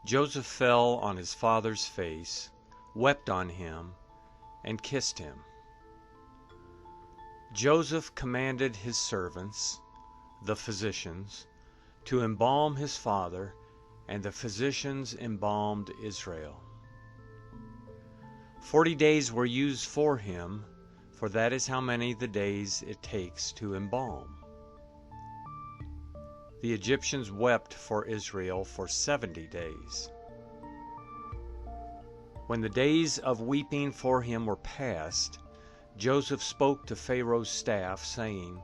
Joseph fell on his father's face, wept on him, and kissed him. Joseph commanded his servants, the physicians, to embalm his father, and the physicians embalmed Israel. 40 days were used for him, for that is how many the days it takes to embalm. The Egyptians wept for Israel for 70 days. When the days of weeping for him were past, Joseph spoke to Pharaoh's staff, saying,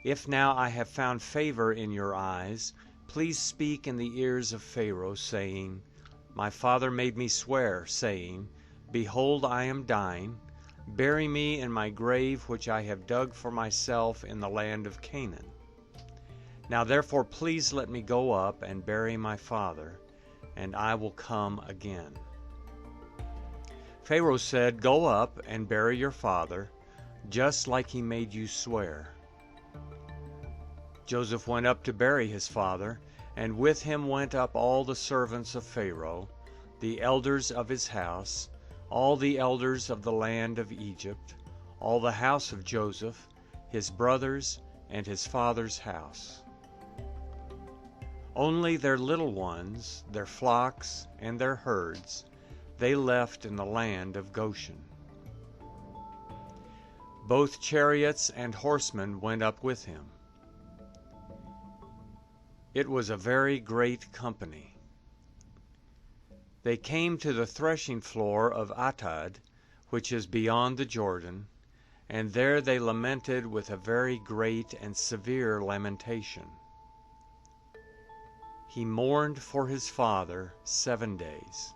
"If now I have found favor in your eyes, please speak in the ears of Pharaoh, saying, My father made me swear, saying, Behold, I am dying. Bury me in my grave which I have dug for myself in the land of Canaan. Now therefore please let me go up and bury my father, and I will come again." Pharaoh said, "Go up and bury your father, just like he made you swear." Joseph went up to bury his father, and with him went up all the servants of Pharaoh, the elders of his house, all the elders of the land of Egypt, all the house of Joseph, his brothers, and his father's house. Only their little ones, their flocks, and their herds, they left in the land of Goshen. Both chariots and horsemen went up with him. It was a very great company. They came to the threshing floor of Atad, which is beyond the Jordan, and there they lamented with a very great and severe lamentation. He mourned for his father 7 days.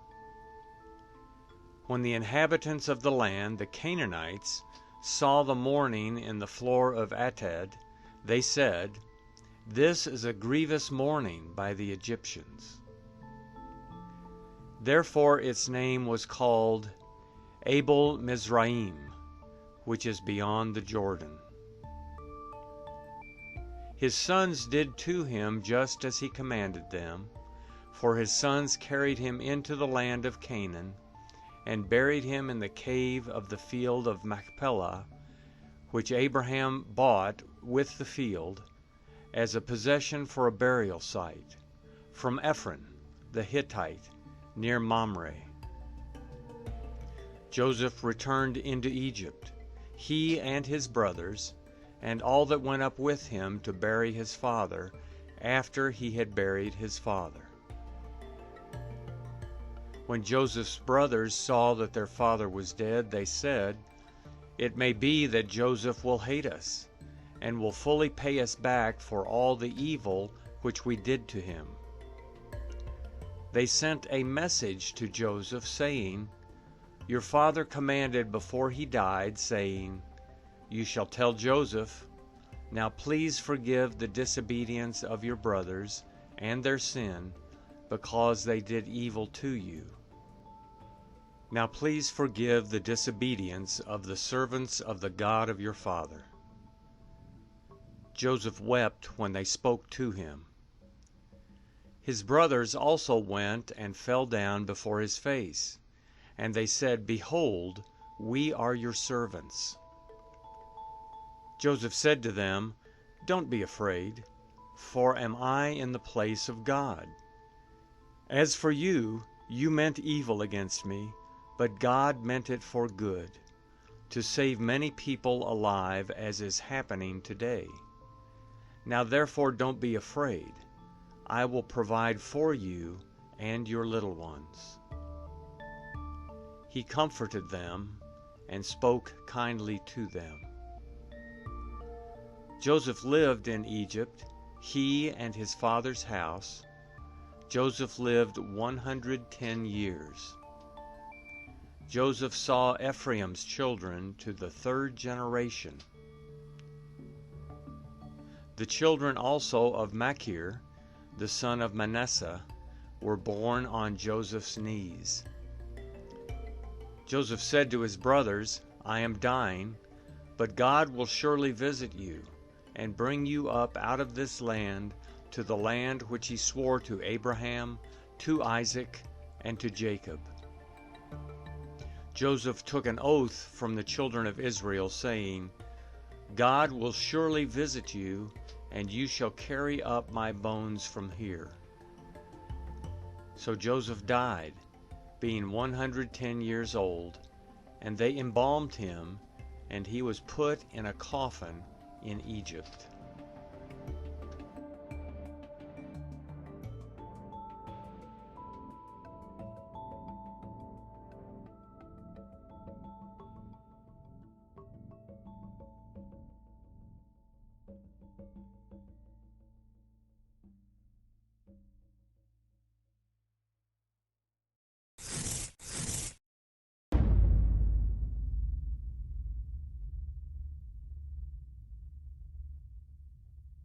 When the inhabitants of the land, the Canaanites, saw the mourning in the floor of Atad, they said, "This is a grievous mourning by the Egyptians." Therefore its name was called Abel Mizraim, which is beyond the Jordan. His sons did to him just as he commanded them, for his sons carried him into the land of Canaan, and buried him in the cave of the field of Machpelah, which Abraham bought with the field, as a possession for a burial site, from Ephron the Hittite, near Mamre. Joseph returned into Egypt, he and his brothers, and all that went up with him to bury his father, after he had buried his father. When Joseph's brothers saw that their father was dead, they said, "It may be that Joseph will hate us, and will fully pay us back for all the evil which we did to him." They sent a message to Joseph, saying, "Your father commanded before he died, saying, You shall tell Joseph, Now please forgive the disobedience of your brothers and their sin, because they did evil to you. Now please forgive the disobedience of the servants of the God of your father." Joseph wept when they spoke to him. His brothers also went and fell down before his face, and they said, "Behold, we are your servants." Joseph said to them, "Don't be afraid, for am I in the place of God? As for you, you meant evil against me, but God meant it for good, to save many people alive, as is happening today. Now therefore don't be afraid. I will provide for you and your little ones." He comforted them and spoke kindly to them. Joseph lived in Egypt, he and his father's house. Joseph lived 110 years. Joseph saw Ephraim's children to the 3rd generation. The children also of Machir, the son of Manasseh, were born on Joseph's knees. Joseph said to his brothers, "I am dying, but God will surely visit you, and bring you up out of this land to the land which he swore to Abraham, to Isaac and to Jacob. Joseph took an oath from the children of Israel, saying, God will surely visit you, and you shall carry up my bones from here. So Joseph died, being 110 years old, and they embalmed him, and he was put in a coffin in Egypt.